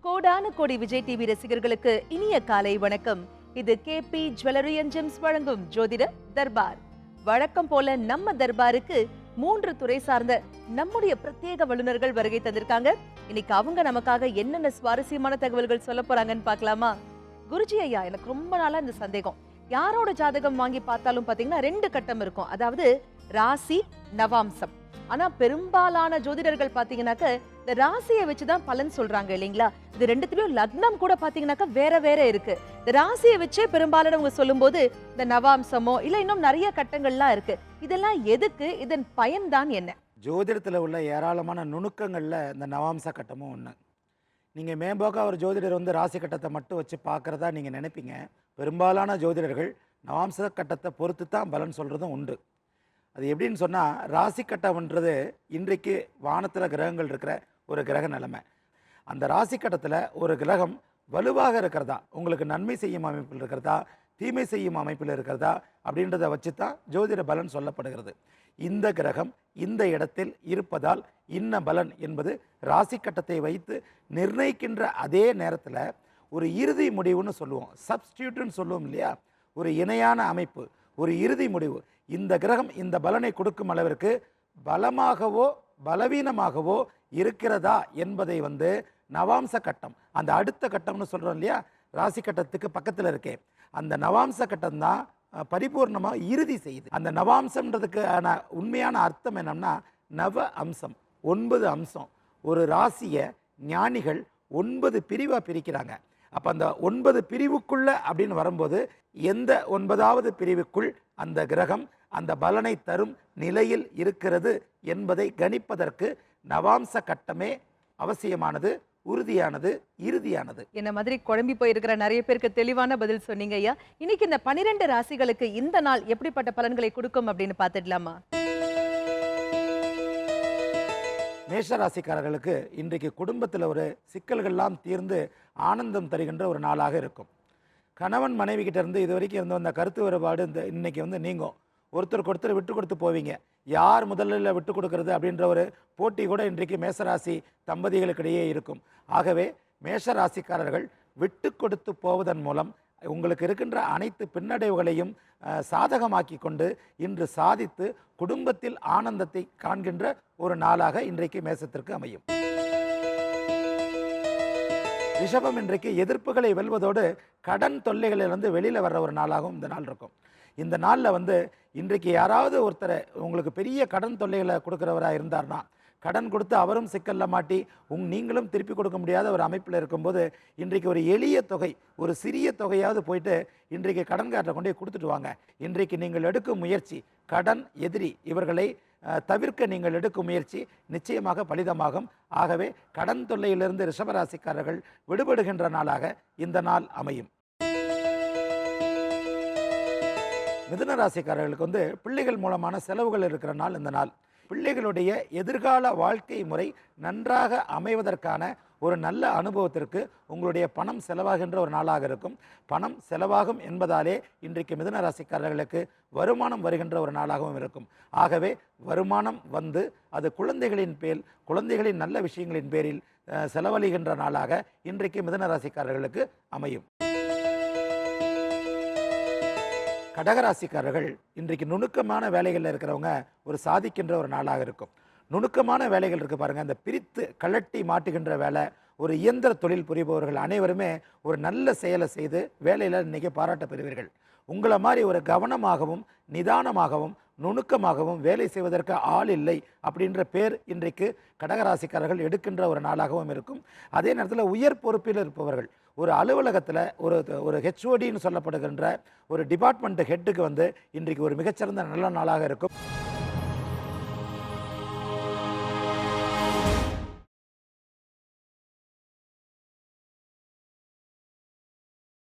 கோடானு கோடி விஜய் டிவி ரசிகர்களுக்கு இனிய காலை வணக்கம். இது கேபி ஜுவல்லரி அண்ட் ஜெம்ஸ் வழங்கும் ஜோதிட தர்பார். வழக்கம் போல நம்ம தர்பாருக்கு 3 துறை சார்ந்த நம்முடைய பிரத்யேக வல்லுநர்கள் வருகை தந்திருக்காங்க. இன்னைக்கு அவங்க நமக்காக என்னென்ன சுவாரஸ்யமான தகவல்கள் சொல்ல போறாங்கன்னு பார்க்கலாமா? குருஜி ஐயா, எனக்கு ரொம்ப நாளா இந்த சந்தேகம். யாரோட ஜாதகம் வாங்கி பார்த்தாலும் பாத்தீங்கன்னா 2 கட்டம் இருக்கும், அதாவது ராசி நவாம்சம். ஆனா பெரும்பாலான ஜோதிடர்கள் பாத்தீங்கன்னாக்க இந்த ராசியை வச்சுதான் பலன் சொல்றாங்க இல்லைங்களா? இது ரெண்டுத்திலயும் லக்னம் கூட பாத்தீங்கன்னாக்க வேற வேற இருக்கு. இந்த ராசியை வச்சே பெரும்பாலானவங்க சொல்லும் போது இந்த நவாம்சமோ இல்ல இன்னும் நிறைய கட்டங்கள்லாம் இருக்கு. இதெல்லாம் எதுக்கு? இதன் பயன்தான் என்ன? ஜோதிடத்தில் உள்ள ஏராளமான நுணுக்கங்களில் இந்த நவாம்ச கட்டமும் ஒன்று. நீங்கள் மேம்போக்கா ஒரு ஜோதிடர் ராசி கட்டத்தை மட்டும் வச்சு பார்க்குறதா நீங்கள் நினைப்பீங்க. பெரும்பாலான ஜோதிடர்கள் நவாம்ச கட்டத்தை பொறுத்து தான் பலன் சொல்கிறதும் உண்டு. அது எப்படின்னு சொன்னால், ராசி கட்டம்ன்றது இன்றைக்கு வானத்தில் கிரகங்கள் இருக்கிற ஒரு கிரக நிலைமை. அந்த ராசி கட்டத்தில் ஒரு கிரகம் வலுவாக இருக்கிறதா, உங்களுக்கு நன்மை செய்யும் அமைப்பில் இருக்கிறதா, தீமை செய்யும் அமைப்பில் இருக்கிறதா அப்படின்றத வச்சு தான் ஜோதிட பலன் சொல்லப்படுகிறது. இந்த கிரகம் இந்த இடத்தில் இருப்பதால் இன்ன பலன் என்பது ராசி கட்டத்தை வைத்து நிர்ணயிக்கின்ற அதே நேரத்தில் ஒரு இறுதி முடிவுன்னு சொல்லுவோம், சப்ஸ்டியூட்னு சொல்லுவோம் இல்லையா? ஒரு இணையான அமைப்பு, ஒரு இறுதி முடிவு. இந்த கிரகம் இந்த பலனை கொடுக்கும் அளவிற்கு பலமாகவோ பலவீனமாகவோ இருக்கிறதா என்பதை நவாம்ச கட்டம், அந்த அடுத்த கட்டம்னு சொல்கிறோம் இல்லையா, ராசி கட்டத்துக்கு பக்கத்தில் இருக்கே, அந்த நவாம்ச கட்டம் தான் பரிபூர்ணமாக இறுதி செய்யுது. அந்த நவாம்சம்ன்றதுக்கான உண்மையான அர்த்தம் என்னன்னா, நவ அம்சம், 9 அம்சம். ஒரு ராசியை ஞானிகள் 9 பிரிவாக பிரிக்கிறாங்க. அப்போ அந்த 9 பிரிவுக்குள்ள அப்படின்னு வரும்போது எந்த 9வது பிரிவுக்குள் அந்த கிரகம் அந்த பலனை தரும் நிலையில் இருக்கிறது என்பதை கணிப்பதற்கு நவாம்ச கட்டமே அவசியமானது, உறுதியானது, இறுதியானது. என்ன மாதிரி குழம்பி போயிருக்கிற நிறைய பேருக்கு தெளிவான பதில் சொன்னீங்க ஐயா. இன்னைக்கு இந்த 12 ராசிகளுக்கு இந்த நாள் எப்படிப்பட்ட பலன்களை கொடுக்கும் அப்படின்னு பார்த்துடலாமா? மேஷராசிக்காரர்களுக்கு இன்றைக்கு குடும்பத்தில் ஒரு சிக்கல்கள்லாம் தீர்ந்து ஆனந்தம் தருகின்ற ஒரு நாளாக இருக்கும். கணவன் மனைவி கிட்ட இருந்து இது வரைக்கும் இருந்த அந்த கருத்து வேறுபாடு இன்னைக்கு நீங்கும். ஒருத்தருக்கு ஒருத்தர் விட்டு கொடுத்து போவீங்க. யார் முதலில் விட்டு கொடுக்கறது அப்படின்ற ஒரு போட்டி கூட இன்றைக்கு மேஷராசி தம்பதிகளுக்கிடையே இருக்கும். ஆகவே மேஷராசிக்காரர்கள் விட்டு கொடுத்து போவதன் மூலம் உங்களுக்கு இருக்கின்ற அனைத்து பின்னடைவுகளையும் சாதகமாக்கி கொண்டு இன்று சாதித்து குடும்பத்தில் ஆனந்தத்தை காண்கின்ற ஒரு நாளாக இன்றைக்கு மேசத்திற்கு அமையும். ரிஷபம் இன்றைக்கு எதிர்ப்புகளை வெல்வதோடு கடன் தொல்லைகளிலிருந்து வெளியில் வர்ற ஒரு நாளாகவும் இந்த நாள் இருக்கும். இந்த நாளில் இன்றைக்கு யாராவது ஒருத்தரை உங்களுக்கு பெரிய கடன் தொல்லைகளை கொடுக்குறவராக இருந்தார்னா, கடன் கொடுத்து அவரும் சிக்கலில் மாட்டி நீங்களும் திருப்பி கொடுக்க முடியாத ஒரு அமைப்பில் இருக்கும்போது இன்றைக்கு ஒரு எளிய தொகை, ஒரு சிறிய தொகையாவது போயிட்டு இன்றைக்கு கடன்காரரை கொண்டு கொடுத்துட்டு வாங்க. இன்றைக்கு நீங்கள் எடுக்கும் முயற்சி, கடன் எதிரி இவர்களை தவிர்க்க நீங்கள் எடுக்கும் முயற்சி நிச்சயமாக பலிதமாகும். ஆகவே கடன் தொல்லையிலிருந்து ரிஷபராசிக்காரர்கள் விடுபடுகின்ற நாளாக இந்த நாள் அமையும். மிதுன ராசிக்காரர்களுக்கு பிள்ளைகள் மூலமான செலவுகள் இருக்கிற நாள் இந்த நாள். பிள்ளைகளுடைய எதிர்கால வாழ்க்கை முறை நன்றாக அமைவதற்கான ஒரு நல்ல அனுபவத்திற்கு உங்களுடைய பணம் செலவாகின்ற ஒரு நாளாக இருக்கும். பணம் செலவாகும் என்பதாலே இன்றைக்கு மிதுன ராசிக்காரர்களுக்கு வருமானம் வருகின்ற ஒரு நாளாகவும் இருக்கும். ஆகவே வருமானம் அது குழந்தைகளின் நல்ல விஷயங்களின் பேரில் செலவழிகின்ற நாளாக இன்றைக்கு மிதுன ராசிக்காரர்களுக்கு அமையும். கடகராசிக்காரர்கள் இன்றைக்கு நுணுக்கமான வேலைகளில் இருக்கிறவங்க ஒரு சாதிக்கின்ற ஒரு நாளாக இருக்கும். நுணுக்கமான வேலைகள் இருக்குது பாருங்கள், அந்த பிரித்து கழட்டி மாட்டுகின்ற வேலை, ஒரு இயந்திர தொழில் புரிபவர்கள் அனைவருமே ஒரு நல்ல செயலை செய்து வேலையில் இன்றைக்கி பாராட்ட பெறுவீர்கள். உங்களை மாதிரி ஒரு கவனமாகவும் நிதானமாகவும் நுணுக்கமாகவும் வேலை செய்வதற்கு ஆள் இல்லை அப்படின்ற பேர் இன்றைக்கு கடகராசிக்காரர்கள் எடுக்கின்ற ஒரு நாளாகவும் இருக்கும். அதே நேரத்தில் உயர் பொறுப்பில் இருப்பவர்கள், ஒரு அலுவலகத்தில் ஒரு ஹெச்ஓடின்னு சொல்லப்படுகின்ற ஒரு டிபார்ட்மெண்ட் ஹெட்டுக்கு இன்றைக்கு ஒரு மிகச்சிறந்த நல்ல நாளாக இருக்கும்.